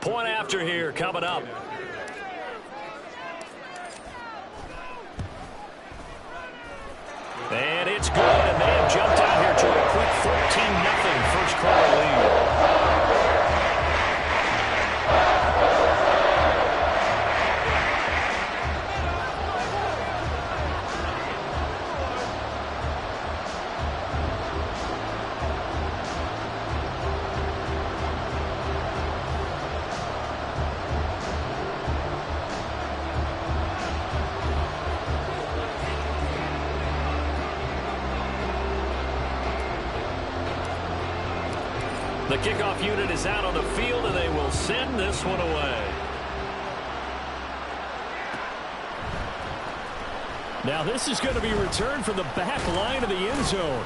Point after here coming up. And it's good, and they have jumped out here to a quick 14-0 first quarter lead. The kickoff unit is out on the field, and they will send this one away. Now this is going to be returned from the back line of the end zone.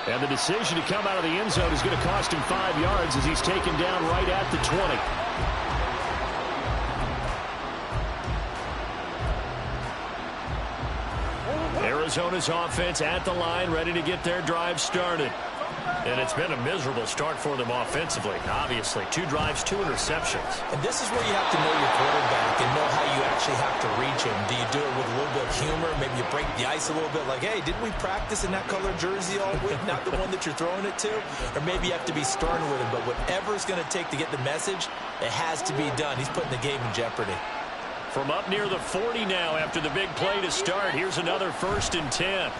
And the decision to come out of the end zone is going to cost him 5 yards as he's taken down right at the 20. Arizona's offense at the line, ready to get their drive started. And it's been a miserable start for them offensively. Obviously, 2 drives, 2 interceptions. And this is where you have to know your quarterback and know how you actually have to reach him. Do you do it with a little bit of humor? Maybe you break the ice a little bit like, hey, didn't we practice in that color jersey all week? Not the one that you're throwing it to? Or maybe you have to be stern with him. But whatever it's going to take to get the message, it has to be done. He's putting the game in jeopardy. From up near the 40 now after the big play to start, here's another 1st and 10.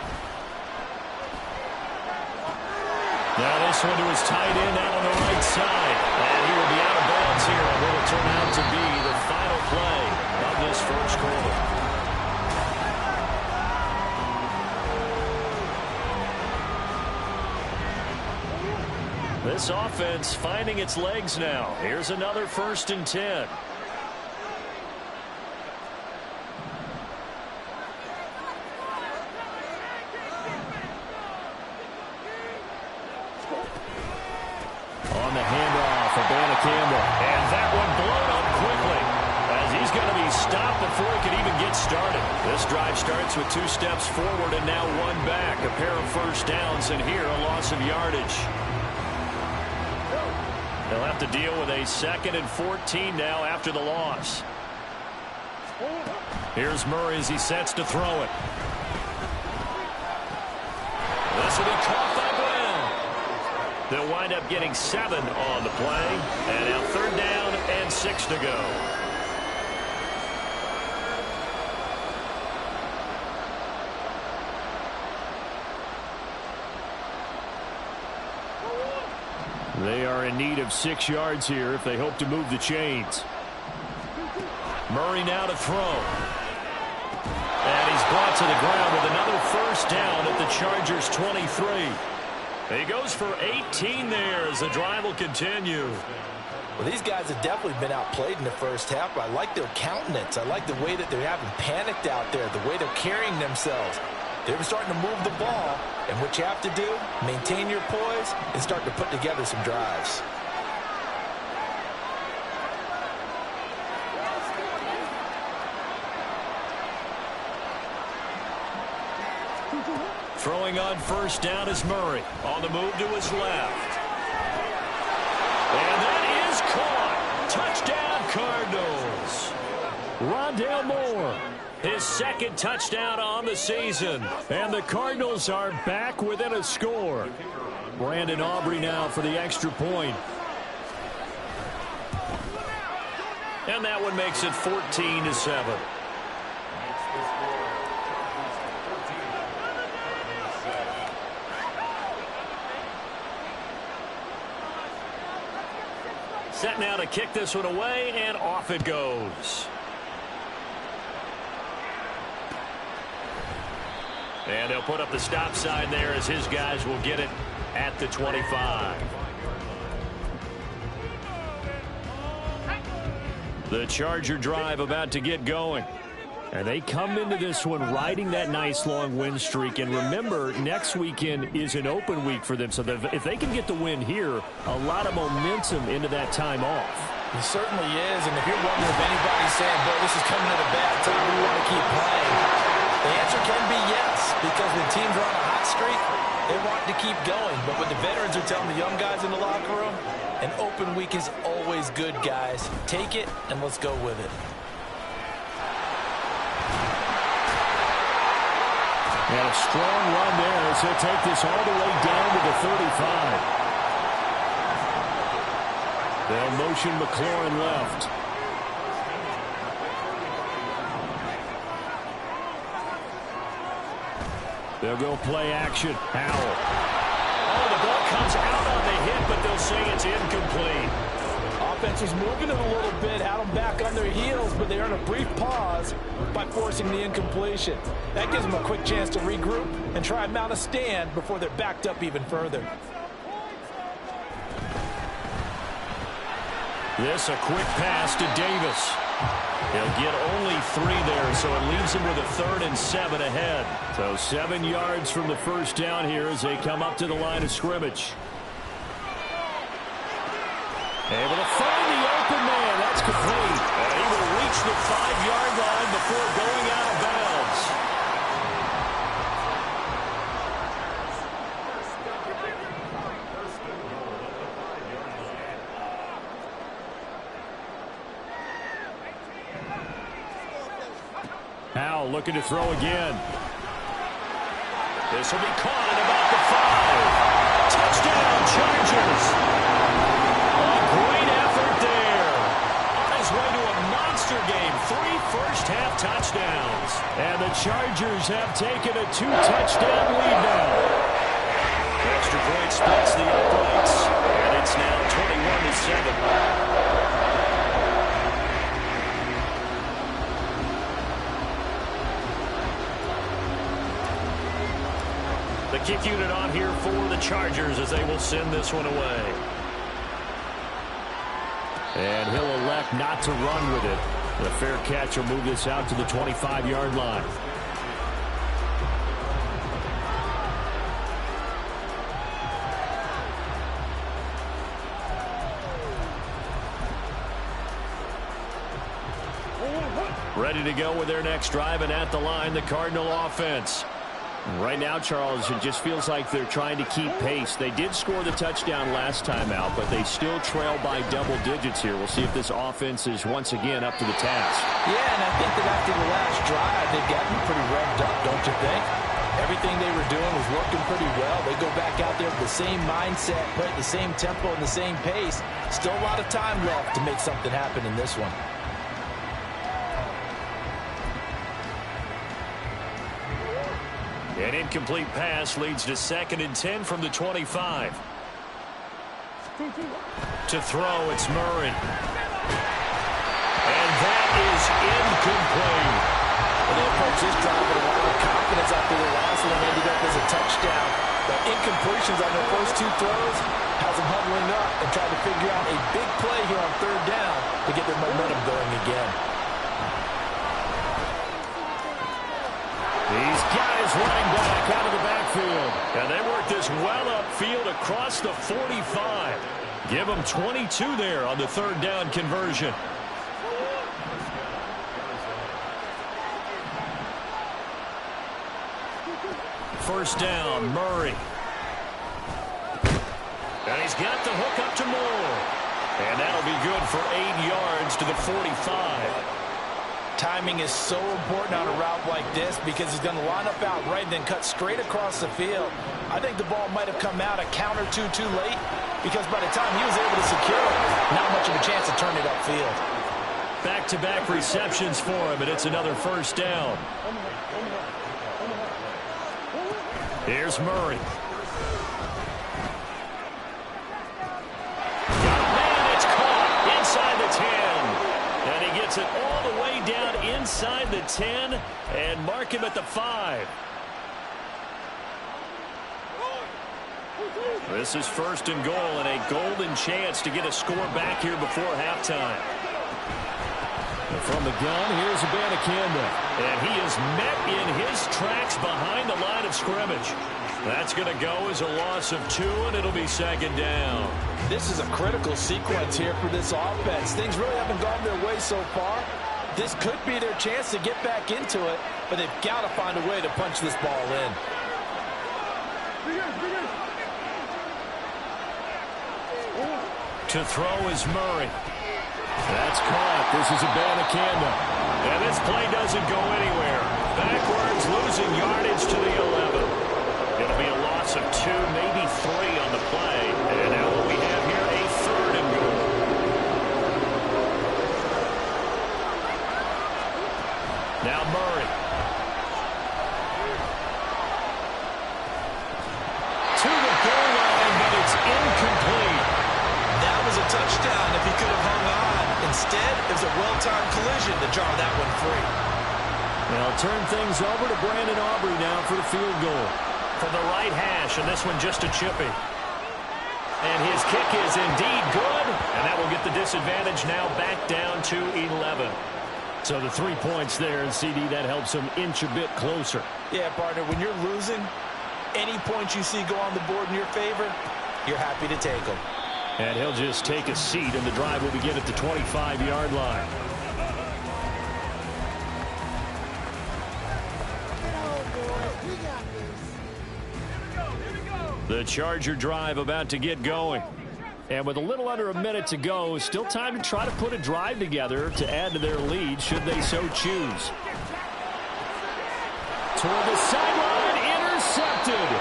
Now this one to his tight end out on the right side. And he will be out of bounds here on what will turn out to be the final play of this first quarter. This offense finding its legs now. Here's another 1st and 10. Campbell. And that one blown up quickly as he's going to be stopped before he can even get started. This drive starts with 2 steps forward and now 1 back. A pair of first downs, and here a loss of yardage. They'll have to deal with a 2nd and 14 now after the loss. Here's Murray as he sets to throw it. This will be caught by Brown. They'll wind up getting 7 on the play. And now 3rd down and 6 to go. They are in need of 6 yards here if they hope to move the chains. Murray now to throw. And he's brought to the ground with another 1st down at the Chargers' 23. He goes for 18 there as the drive will continue. Well, these guys have definitely been outplayed in the first half. I like their countenance. I like the way that they're having panicked out there, the way they're carrying themselves. They're starting to move the ball, and what you have to do, maintain your poise and start to put together some drives. Throwing on 1st down is Murray. On the move to his left. And that is caught. Touchdown, Cardinals. Rondale Moore, his 2nd touchdown on the season. And the Cardinals are back within a score. Brandon Aubrey now for the extra point. And that one makes it 14-7. Set now to kick this one away, and off it goes. And they'll put up the stop sign there as his guys will get it at the 25. The Charger drive about to get going. And they come into this one riding that nice long win streak. And remember, next weekend is an open week for them. So if they can get the win here, a lot of momentum into that time off. It certainly is. And if you're wondering if anybody's saying, boy, this is coming at a bad time, we want to keep playing, the answer can be yes. Because when teams are on a hot streak, they want to keep going. But what the veterans are telling the young guys in the locker room, An open week is always good, guys. Take it, and let's go with it. And a strong run there as he'll take this all the way down to the 35. They'll motion McLaurin left. They'll go play action. Howell. Oh, the ball comes out on the hit, but they'll say it's incomplete. Offense was moving it a little bit, had them back on their heels, but they earned a brief pause by forcing the incompletion. That gives them a quick chance to regroup and try and mount a stand before they're backed up even further. This a quick pass to Davis. He'll get only 3 there, so it leaves him with a 3rd and 7 ahead. So 7 yards from the first down here as they come up to the line of scrimmage. Able to find the open man. That's complete. And he will reach the 5-yard line before going out of bounds. Howell looking to throw again. This will be caught at about the 5. Touchdown, Chargers. A great effort there. On his way to a monster game. 3 first-half touchdowns. And the Chargers have taken a 2-touchdown lead now. Extra point splits the uprights. And it's now 21-7. The kick unit on here for the Chargers as they will send this one away. And he'll elect not to run with it. The fair catch will move this out to the 25-yard line. Ready to go with their next drive, and at the line, the Cardinal offense. Right now, Charles, it just feels like they're trying to keep pace. They did score the touchdown last time out, but they still trail by double digits here. We'll see if this offense is once again up to the task. Yeah, and I think that after the last drive, they've gotten pretty revved up, don't you think? Everything they were doing was working pretty well. They go back out there with the same mindset, play at the same tempo and the same pace. Still a lot of time left to make something happen in this one. An incomplete pass leads to 2nd and 10 from the 25. To throw, it's Murray. And that is incomplete. Well, they approached this drive with a lot of confidence after the last one ended up as a touchdown. The incompletions on their first 2 throws has them huddling up and trying to figure out a big play here on 3rd down to get their momentum going again. He's got his running back out of the backfield. And they work this well upfield across the 45. Give them 22 there on the 3rd down conversion. First down, Murray. And he's got the hook up to Moore. And that'll be good for 8 yards to the 45. Timing is so important on a route like this because he's going to line up out right and then cut straight across the field. I think the ball might have come out a count or two too late because by the time he was able to secure it, not much of a chance to turn it upfield. Back-to-back receptions for him, and it's another first down. Here's Murray. Got a man, it's caught inside the 10. And he gets it all the way down inside the 10 and mark him at the 5. This is 1st and goal and a golden chance to get a score back here before halftime. From the gun, here's Abanikanda. And he is met in his tracks behind the line of scrimmage. That's going to go as a loss of 2, and it'll be 2nd down. This is a critical sequence here for this offense. Things really haven't gone their way so far. This could be their chance to get back into it, but they've got to find a way to punch this ball in. To throw is Murray. That's caught. This is Abanikanda. And this play doesn't go anywhere. Backwards, losing yardage to the 11. It'll be a loss of 2, maybe 3 on the play. And now what we have here, a 3rd and goal. Now Murray. To the goal line, but it's incomplete. That was a touchdown if he could have hung on. Instead, it was a well-timed collision to jar that one free. They'll turn things over to Brandon Aubrey now for the field goal. From the right hash, and this one just a chippy. And his kick is indeed good, and that will get the disadvantage now back down to 11. So the 3 points there, and CD, that helps him inch a bit closer. Yeah, partner, when you're losing, any points you see go on the board in your favor, you're happy to take them. And he'll just take a seat, and the drive will begin at the 25-yard line. The Charger drive about to get going. And with a little under a minute to go, still time to try to put a drive together to add to their lead should they so choose. Toward the sideline, intercepted.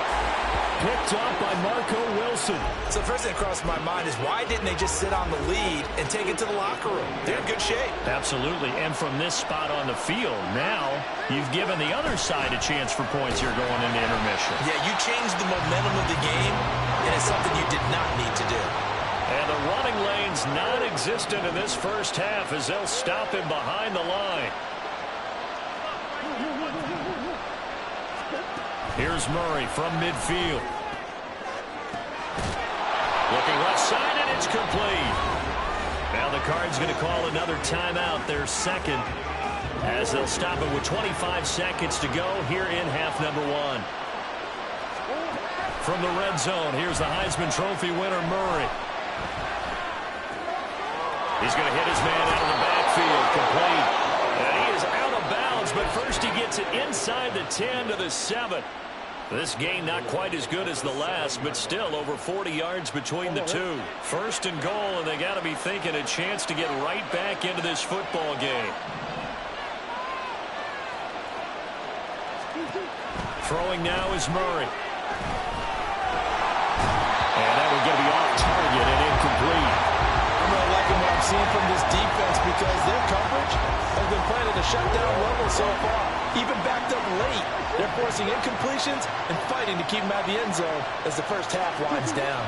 Picked up by Marco Wilson. So the first thing that crossed my mind is why didn't they just sit on the lead and take it to the locker room? They're in good shape. Absolutely. And from this spot on the field, now you've given the other side a chance for points here going into intermission. Yeah, you changed the momentum of the game, and it's something you did not need to do. And the running lane's non-existent in this first half as they'll stop him behind the line. Here's Murray from midfield. Looking left side, and it's complete. Now the Cards going to call another timeout, their second, as they'll stop it with 25 seconds to go here in half number 1. From the red zone, here's the Heisman Trophy winner, Murray. He's going to hit his man out of the backfield, complete. And he is out of bounds, but first he gets it inside the 10 to the 7. This gain not quite as good as the last, but still over 40 yards between the two. First and goal, and they got to be thinking a chance to get right back into this football game. Throwing now is Murray. And that will get to be off target and incomplete. I'm really liking what I'm seeing from this defense because their coverage has been playing at a shutdown level so far. Even backed up late, they're forcing incompletions and fighting to keep them out of the end zone as the first half winds down.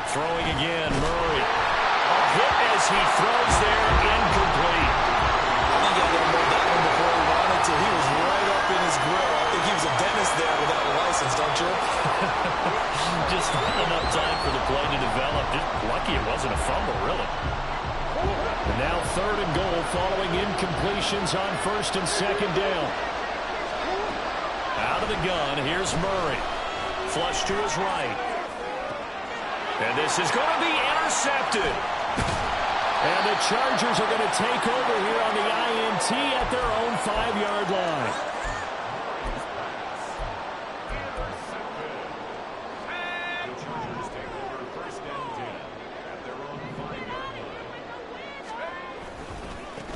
Throwing again, Murray. A hit as he throws there, incomplete. I think I got to know that one before he wanted to. He was right up in his grill. I think he was a dentist there without a license, don't you? Just not enough time for the play to develop. Just lucky it wasn't a fumble, really. And now third and goal following incompletions on first and second down. Out of the gun, here's Murray. Flush to his right. And this is going to be intercepted. And the Chargers are going to take over here on the INT at their own 5-yard line.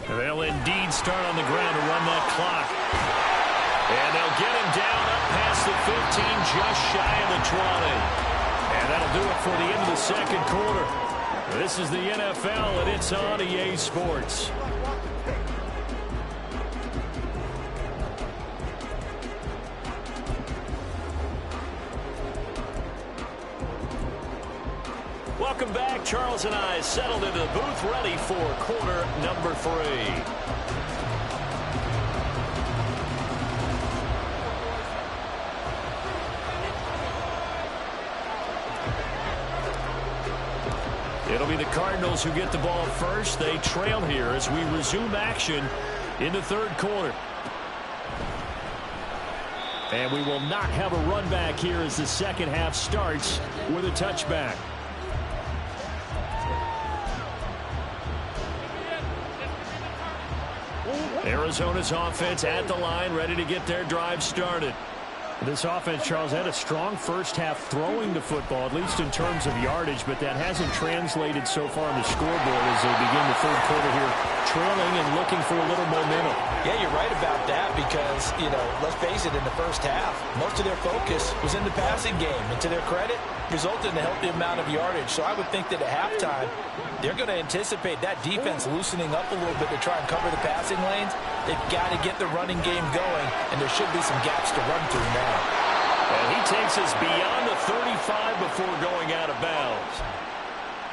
They'll indeed start on the ground to run that clock. And they'll get him down up past the 15, just shy of the 20. And that'll do it for the end of the second quarter. This is the NFL, and it's on EA Sports. Welcome back. Charles and I settled into the booth, ready for quarter number 3. It'll be the Cardinals who get the ball first. They trail here as we resume action in the third quarter. And we will not have a run back here as the second half starts with a touchback. Arizona's offense at the line, ready to get their drive started. This offense, Charles, had a strong first half throwing the football, at least in terms of yardage, but that hasn't translated so far on the scoreboard as they begin the third quarter here, trailing and looking for a little momentum. Yeah, you're right about that because, let's face it, in the first half, most of their focus was in the passing game. And to their credit, resulted in a healthy amount of yardage. So I would think that at halftime, they're going to anticipate that defense loosening up a little bit to try and cover the passing lanes. They've got to get the running game going, and there should be some gaps to run through now. And he takes us beyond the 35 before going out of bounds.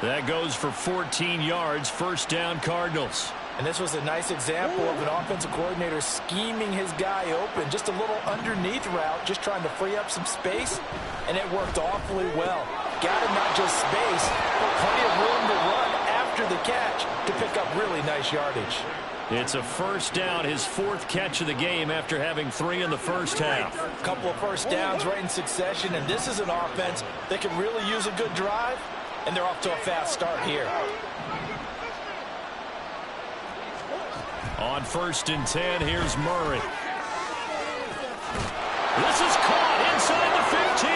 That goes for 14 yards, first down Cardinals. And this was a nice example of an offensive coordinator scheming his guy open. Just a little underneath route, just trying to free up some space, and it worked awfully well. Got him not just space, but plenty of room to run after the catch to pick up really nice yardage. It's a first down, his fourth catch of the game after having 3 in the first half. A couple of first downs right in succession, and this is an offense that can really use a good drive, and they're off to a fast start here. On 1st and 10, here's Murray. This is caught inside the 15.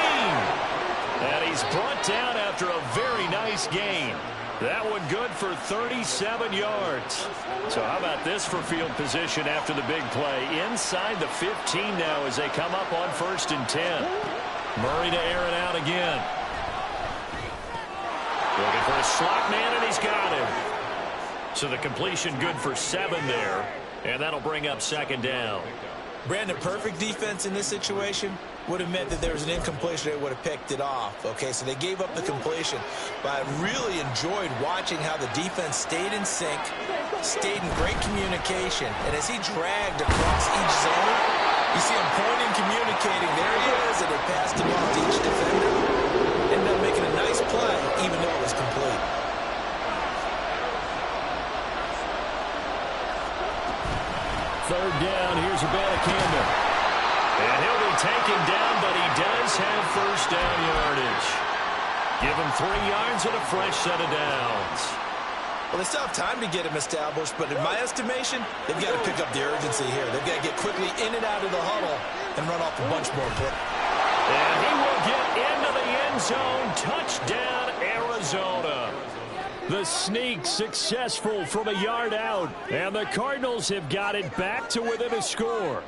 And he's brought down after a very nice gain. That one good for 37 yards. So how about this for field position after the big play? Inside the 15 now as they come up on 1st and 10. Murray to air it out again. Looking for a slot man, and he's got him. So the completion good for 7 there, and that'll bring up 2nd down. Brandon, perfect defense in this situation would have meant that there was an incompletion. They would have picked it off. Okay, so they gave up the completion. But I really enjoyed watching how the defense stayed in sync, stayed in great communication. And as he dragged across each zone, you see him pointing, communicating. There he is, and they passed it off to each defender. Ended up making a nice play, even though it was complete. Third down, here's Abanikanda. And he'll be taken down, but he does have first down yardage. Give him 3 yards and a fresh set of downs. Well, they still have time to get him established, but in my estimation, they've got to pick up the urgency here. They've got to get quickly in and out of the huddle and run off a bunch more plays. And he will get into the end zone. Touchdown, Arizona. The sneak successful from a yard out, and the Cardinals have got it back to within a score.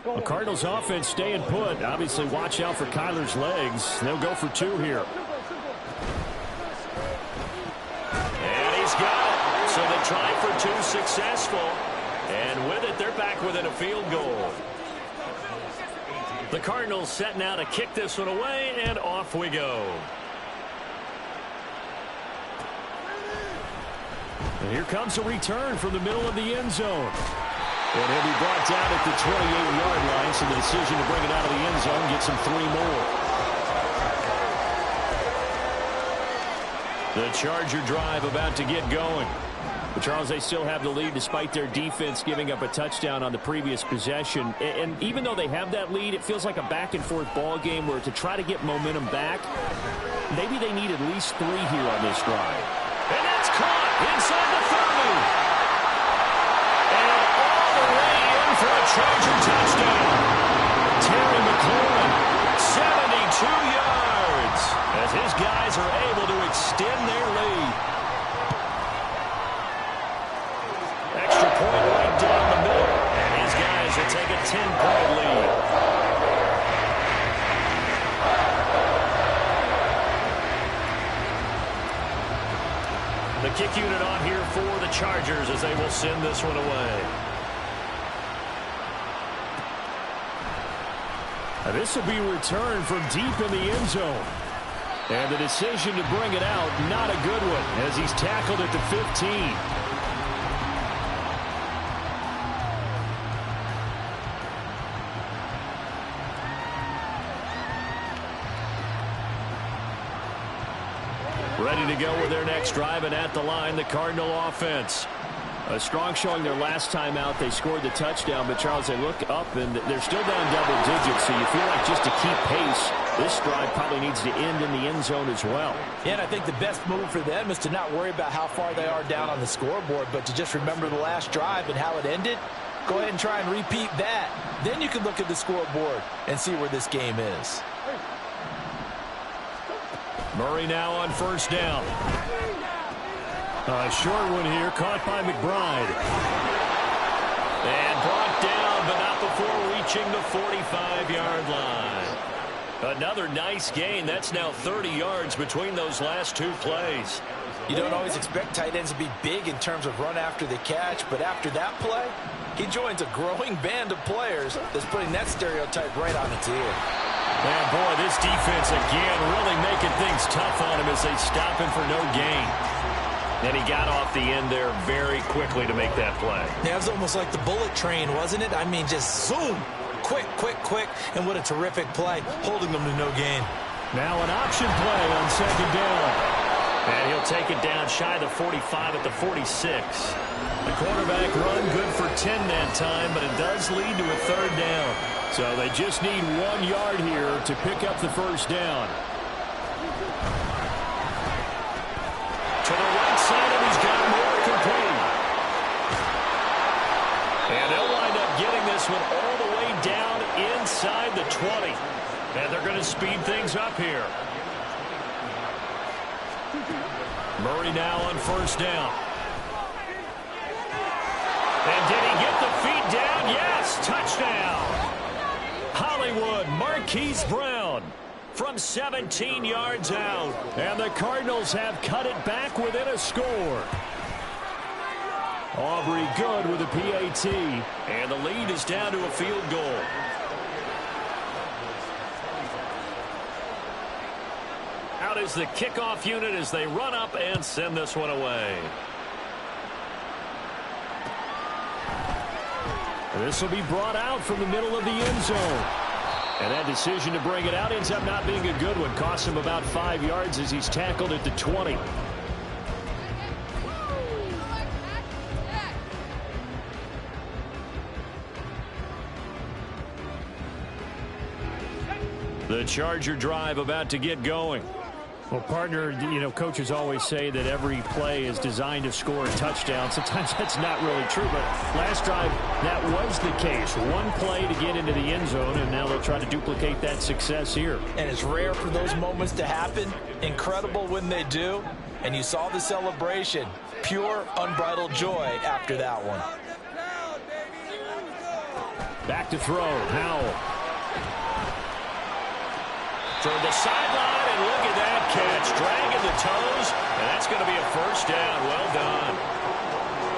The Cardinals offense staying put. Obviously, watch out for Kyler's legs. They'll go for 2 here. And he's got it. So they try for 2 successful. And with it, they're back within a field goal. The Cardinals setting out to kick this one away, and off we go. And here comes a return from the middle of the end zone. And he'll be brought down at the 28-yard line, so the decision to bring it out of the end zone gets him 3 more. The Charger drive about to get going. But Charles, they still have the lead despite their defense giving up a touchdown on the previous possession. And even though they have that lead, it feels like a back-and-forth ball game where to try to get momentum back, maybe they need at least 3 here on this drive. And that's caught inside the 30. And all the way in for a Charger touchdown. Terry McLaurin, 72 yards, as his guys are able to extend their lead. Extra point right down the middle, and his guys will take a 10-point lead. The kick unit on here for the Chargers as they will send this one away. Now this will be returned from deep in the end zone. And the decision to bring it out, not a good one, as he's tackled at the 15. Ready to go with their next drive, and at the line, the Cardinal offense. A strong showing their last time out. They scored the touchdown, but Charles, they look up and they're still down double digits, so you feel like just to keep pace, this drive probably needs to end in the end zone as well. Yeah, and I think the best move for them is to not worry about how far they are down on the scoreboard, but to just remember the last drive and how it ended. Go ahead and try and repeat that. Then you can look at the scoreboard and see where this game is. Murray now on first down. A short one here, caught by McBride. And brought down, but not before reaching the 45-yard line. Another nice gain. That's now 30 yards between those last two plays. You don't always expect tight ends to be big in terms of run after the catch, but after that play, he joins a growing band of players that's putting that stereotype right on its ear. And boy, this defense again really making things tough on him as they stop him for no gain. And he got off the end there very quickly to make that play. Yeah, it was almost like the bullet train, wasn't it? I mean, just zoom. Quick, quick, quick. And what a terrific play, holding them to no gain. Now an option play on second down. And he'll take it down shy of the 45 at the 46. The quarterback run good for 10 that time, but it does lead to a third down. So they just need 1 yard here to pick up the first down. To the right side, and he's got more complete. And they'll wind up getting this one all the way down inside the 20. And they're going to speed things up here. Murray now on first down. And did he get the feet down? Yes, touchdown. Hollywood Marquise Brown from 17 yards out. And the Cardinals have cut it back within a score. Aubrey good with a PAT. And the lead is down to a field goal. Out is the kickoff unit as they run up and send this one away. This will be brought out from the middle of the end zone. And that decision to bring it out ends up not being a good one. Costs him about 5 yards as he's tackled at the 20. The Charger drive about to get going. Well, partner, you know, coaches always say that every play is designed to score a touchdown. Sometimes that's not really true, but last drive, that was the case. One play to get into the end zone, and now they'll try to duplicate that success here. And it's rare for those moments to happen. Incredible when they do. And you saw the celebration. Pure, unbridled joy after that one. Back to throw, Howell. From the sideline, and look at that catch. Dragging the toes, and that's going to be a first down. Well done.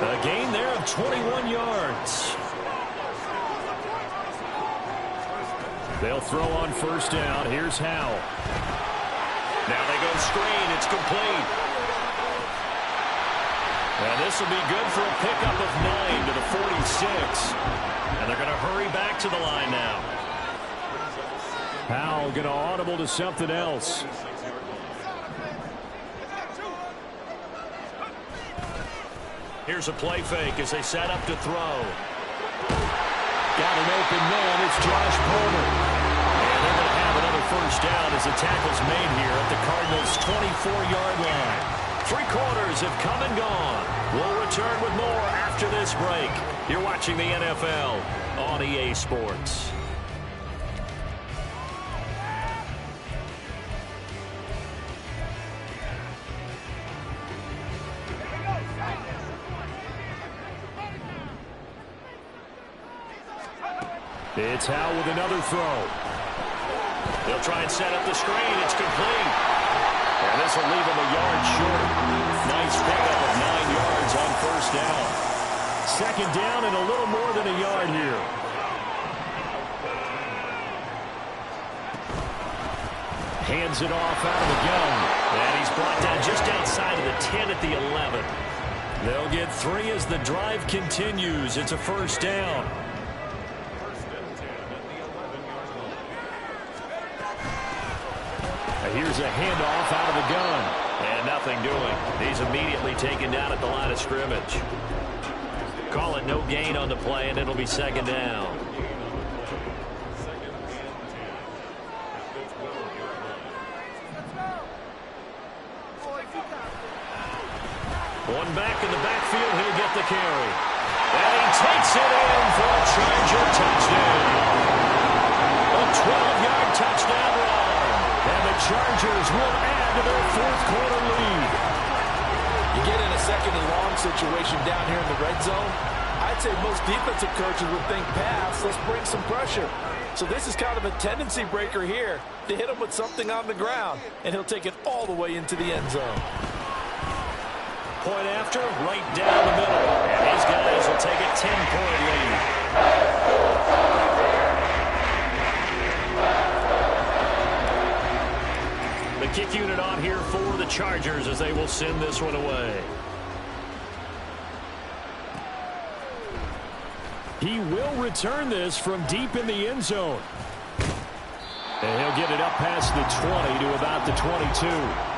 A gain there of 21 yards. They'll throw on first down. Here's Howell. Now they go screen. It's complete. And this will be good for a pickup of 9 to the 46. And they're going to hurry back to the line now. Howell going to audible to something else. Here's a play fake as they set up to throw. Got an open man. It's Josh Palmer. And they're going to have another first down as the tackle's made here at the Cardinals' 24-yard line. 3 quarters have come and gone. We'll return with more after this break. You're watching the NFL on EA Sports. It's Howell with another throw. They'll try and set up the screen. It's complete. And this will leave him a yard short. Nice pickup of 9 yards on first down. Second down and a little more than a yard here. Hands it off out of the gun. And he's brought down just outside of the 10 at the 11. They'll get 3 as the drive continues. It's a first down. Here's a handoff out of the gun. And nothing doing. He's immediately taken down at the line of scrimmage. Call it no gain on the play, and it'll be second down. One back in the backfield, he'll get the carry. And he takes it in for a Charger touchdown. A 12-yard touchdown run. And the Chargers will add to their fourth-quarter lead. You get in a second-and-long situation down here in the red zone, I'd say most defensive coaches would think pass, let's bring some pressure. So this is kind of a tendency breaker here to hit him with something on the ground, and he'll take it all the way into the end zone. Point after, right down the middle. And his guys will take a 10-point lead. The kick unit on here for the Chargers as they will send this one away. He will return this from deep in the end zone. And he'll get it up past the 20 to about the 22.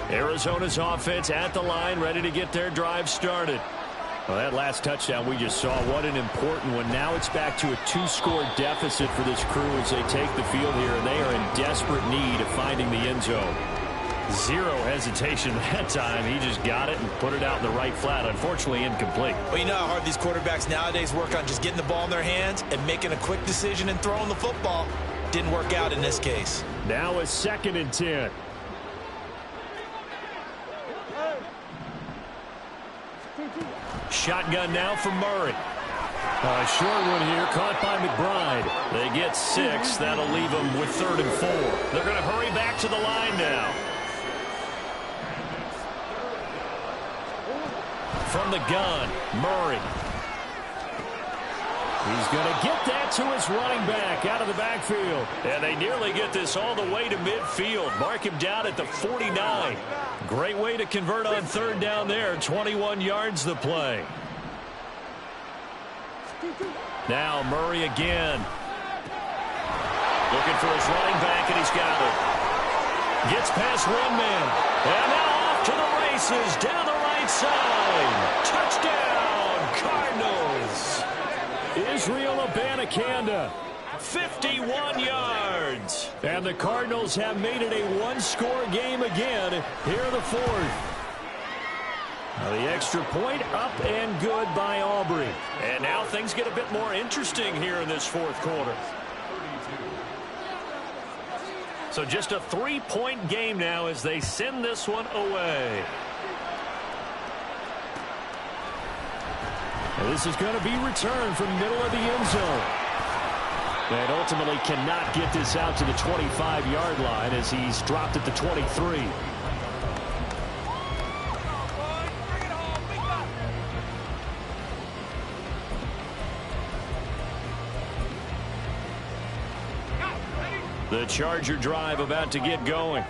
Arizona's offense at the line, ready to get their drive started. Well, that last touchdown we just saw, what an important one. Now it's back to a 2-score deficit for this crew as they take the field here, and they are in desperate need of finding the end zone. Zero hesitation that time. He just got it and put it out in the right flat. Unfortunately, incomplete. Well, you know how hard these quarterbacks nowadays work on just getting the ball in their hands and making a quick decision and throwing the football. Didn't work out in this case. Now a 2nd and 10. Shotgun now for Murray. A short one here, caught by McBride. They get 6. That'll leave them with 3rd and 4. They're going to hurry back to the line now. From the gun, Murray. He's going to get that to his running back out of the backfield. And they nearly get this all the way to midfield. Mark him down at the 49. Great way to convert on 3rd down there. 21 yards the play. Now Murray again. Looking for his running back, and he's got it. Gets past one man. And now off to the races down the right side. Touchdown, Cardinals. Israel Abanikanda, 51 yards. And the Cardinals have made it a 1-score game again here in the 4th. Now the extra point up and good by Aubrey. And now things get a bit more interesting here in this 4th quarter. So just a 3-point game now as they send this one away. And this is going to be returned from middle of the end zone. And ultimately cannot get this out to the 25-yard line as he's dropped at the 23. The Charger drive about to get going.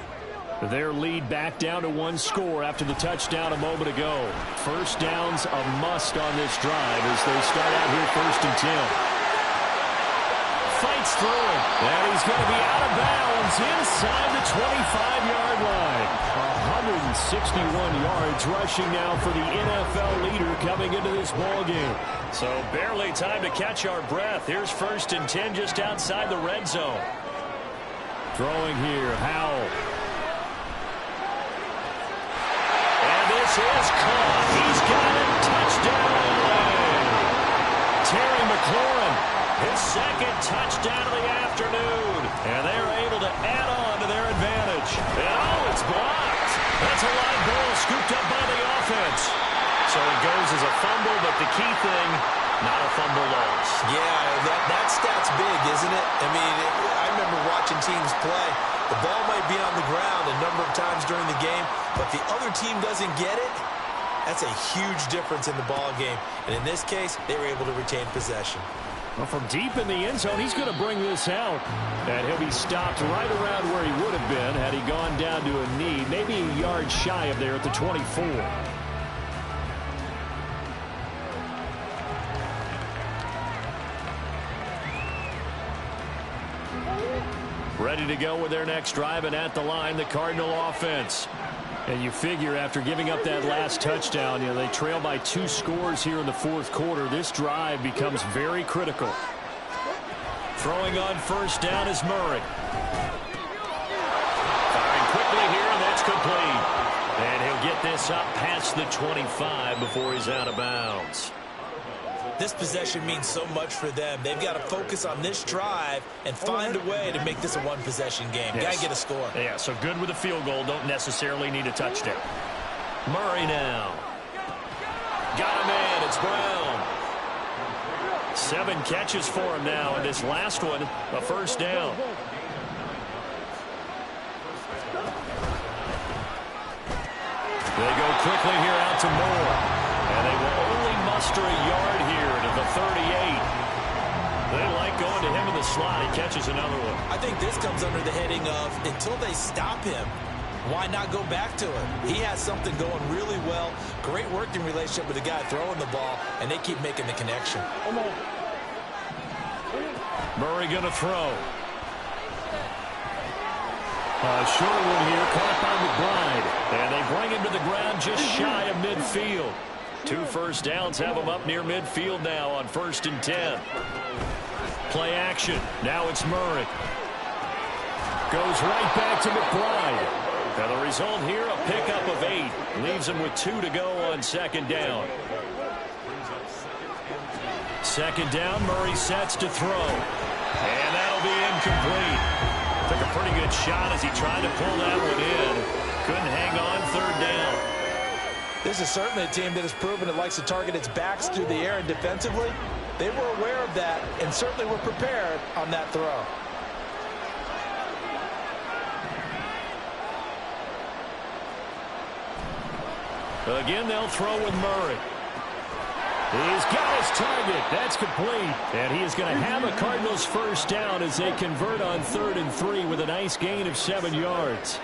Their lead back down to 1 score after the touchdown a moment ago. First down's a must on this drive as they start out here 1st and 10. Fights through it, and he's going to be out of bounds inside the 25-yard line. 161 yards rushing now for the NFL leader coming into this ballgame. So barely time to catch our breath. Here's 1st and 10 just outside the red zone. Throwing here, Howell. This is caught. He's got it. Touchdown. Terry McLaurin, his 2nd touchdown of the afternoon. And they're able to add on to their advantage. And oh, it's blocked. That's a live ball scooped up by the offense. So it goes as a fumble, but the key thing, not a fumble loss. Yeah, that stat's big, isn't it? I mean, I remember watching teams play. The ball might be on the ground a number of times during the game, but if the other team doesn't get it, that's a huge difference in the ball game. And in this case, they were able to retain possession. Well, from deep in the end zone, he's going to bring this out. And he'll be stopped right around where he would have been had he gone down to a knee, maybe a yard shy of there at the 24. Ready to go with their next drive, and at the line, the Cardinal offense. And you figure after giving up that last touchdown, they trail by 2 scores here in the fourth quarter. This drive becomes very critical. Throwing on first down is Murray. Firing quickly here, and that's complete. And he'll get this up past the 25 before he's out of bounds. This possession means so much for them. They've got to focus on this drive and find a way to make this a one-possession game. Yes. Got to get a score. Yeah, so good with a field goal. Don't necessarily need a touchdown. Murray now. Got a man. It's Brown. 7 catches for him now, and this last one, a first down. They go quickly here out to Moore. And they will only muster a yard here to the 38. They like going to him in the slot. He catches another one. I think this comes under the heading of until they stop him, why not go back to him? He has something going really well. Great working relationship with the guy throwing the ball, and they keep making the connection. Murray going to throw. Short one here, caught by McBride. And they bring him to the ground just shy of midfield. 2 first downs have him up near midfield now on 1st and 10. Play action. Now it's Murray. Goes right back to McBride. And the result here, a pickup of 8. Leaves him with 2 to go on 2nd down. 2nd down, Murray sets to throw. And that'll be incomplete. Took a pretty good shot as he tried to pull that one in. Couldn't hang on 3rd down. This is certainly a team that has proven it likes to target its backs through the air, and defensively, they were aware of that and certainly were prepared on that throw. Again, they'll throw with Murray. He's got his target. That's complete. And he is going to have a Cardinals first down as they convert on 3rd and 3 with a nice gain of 7 yards.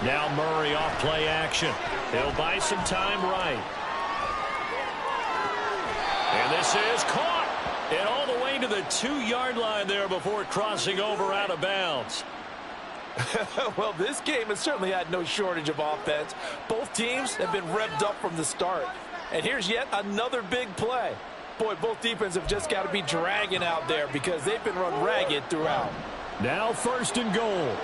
Now Murray off play action. He'll buy some time right. And this is caught. And all the way to the 2-yard line there before crossing over out of bounds. Well, this game has certainly had no shortage of offense. Both teams have been revved up from the start. And here's yet another big play. Boy, both defenses have just got to be dragging out there because they've been run ragged throughout. Now 1st and goal.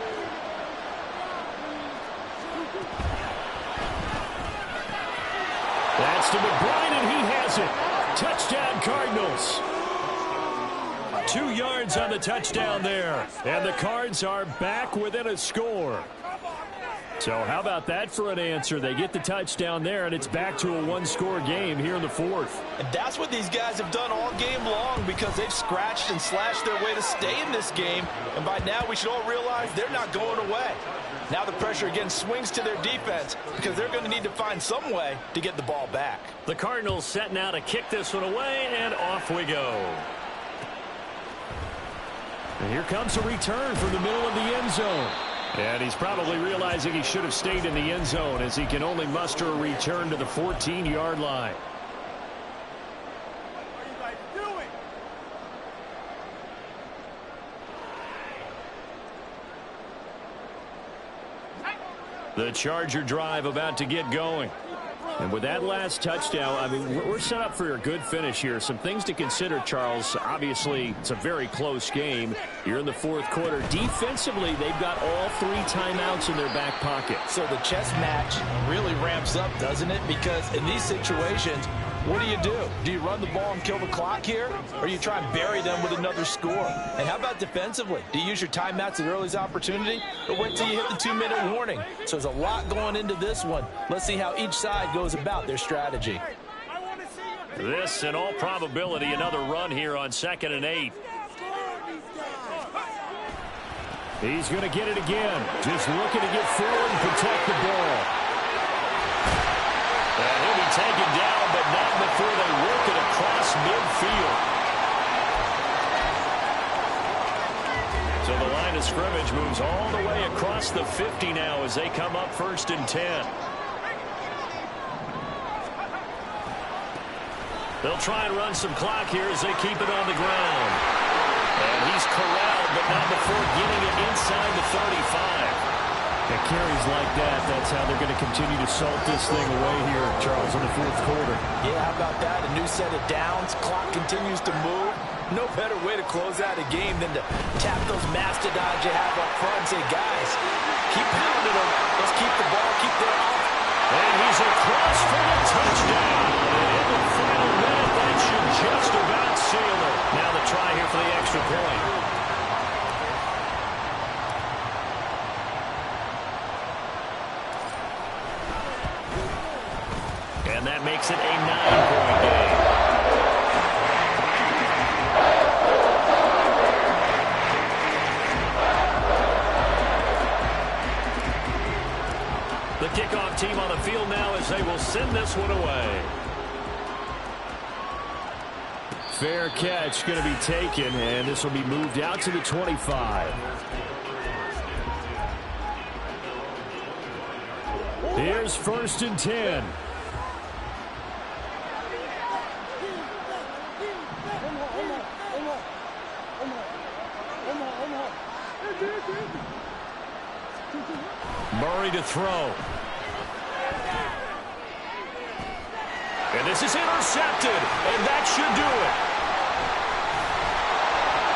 That's to McBride, and he has it. Touchdown, Cardinals. 2 yards on the touchdown there. And the Cards are back within a score. So how about that for an answer? They get the touchdown there, and it's back to a 1-score game here in the 4th. And that's what these guys have done all game long because they've scratched and slashed their way to stay in this game. And by now, we should all realize they're not going away. Now the pressure again swings to their defense because they're going to need to find some way to get the ball back. The Cardinals setting out to kick this one away, and off we go. And here comes a return from the middle of the end zone. And he's probably realizing he should have stayed in the end zone as he can only muster a return to the 14-yard line. What are you guys doing? The Charger drive about to get going. And with that last touchdown, I mean, we're set up for a good finish here. Some things to consider, Charles. Obviously, it's a very close game. You're in the 4th quarter. Defensively, they've got all 3 timeouts in their back pocket. So the chess match really ramps up, doesn't it? Because in these situations, what do? Do you run the ball and kill the clock here? Or you try and bury them with another score? And how about defensively? Do you use your timeouts at early's opportunity? Or wait till you hit the 2-minute warning? So there's a lot going into this one. Let's see how each side goes about their strategy. This, in all probability, another run here on 2nd and 8. He's going to get it again. Just looking to get forward and protect the ball. And he'll be taken down, but not before they work it across midfield. So the line of scrimmage moves all the way across the 50 now as they come up 1st and 10. They'll try and run some clock here as they keep it on the ground. And he's corralled, but not before getting it inside the 35. Yeah, carries like that, that's how they're going to continue to salt this thing away here, Charles, in the 4th quarter. Yeah, how about that? A new set of downs. Clock continues to move. No better way to close out a game than to tap those mastodons you have up front and say, guys, keep pounding them. Let's keep the ball, keep their off. And he's across for the touchdown. In the final minute, that should just about seal it. Now the try here for the extra point. And that makes it a 9-point game. The kickoff team on the field now as they will send this one away. Fair catch going to be taken, and this will be moved out to the 25. Here's 1st and 10. Murray to throw. And this is intercepted, and that should do it.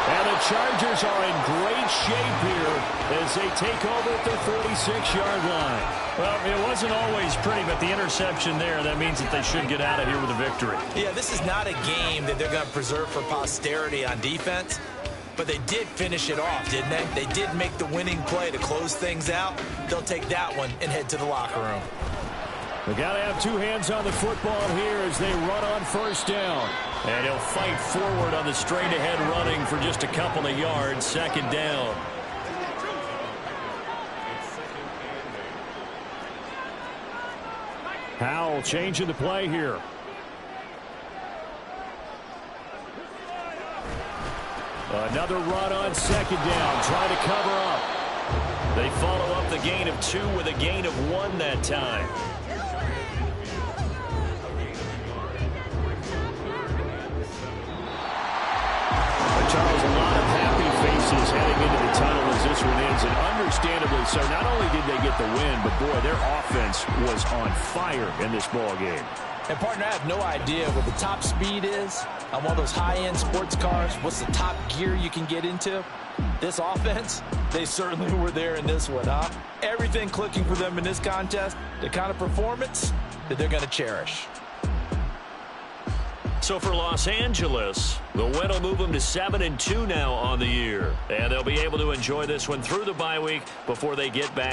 And the Chargers are in great shape here as they take over at their 46-yard line. Well, it wasn't always pretty, but the interception there, that means that they should get out of here with a victory. Yeah, this is not a game that they're going to preserve for posterity on defense, but they did finish it off, didn't they? They did make the winning play to close things out. They'll take that one and head to the locker room. They got to have two hands on the football here as they run on 1st down. And he'll fight forward on the straight-ahead running for just a couple of yards. 2nd down. Howell changing the play here. Another run on 2nd down, trying to cover up. They follow up the gain of 2 with a gain of 1 that time. Charles, a lot of happy faces heading into the tunnel as this one ends, and understandably so. Not only did they get the win, but boy, their offense was on fire in this ball game. And, partner, I have no idea what the top speed is on one of those high-end sports cars. What's the top gear you can get into? This offense, they certainly were there in this one, huh? Everything clicking for them in this contest, the kind of performance that they're going to cherish. So for Los Angeles, the win will move them to 7-2 now on the year. And they'll be able to enjoy this one through the bye week before they get back.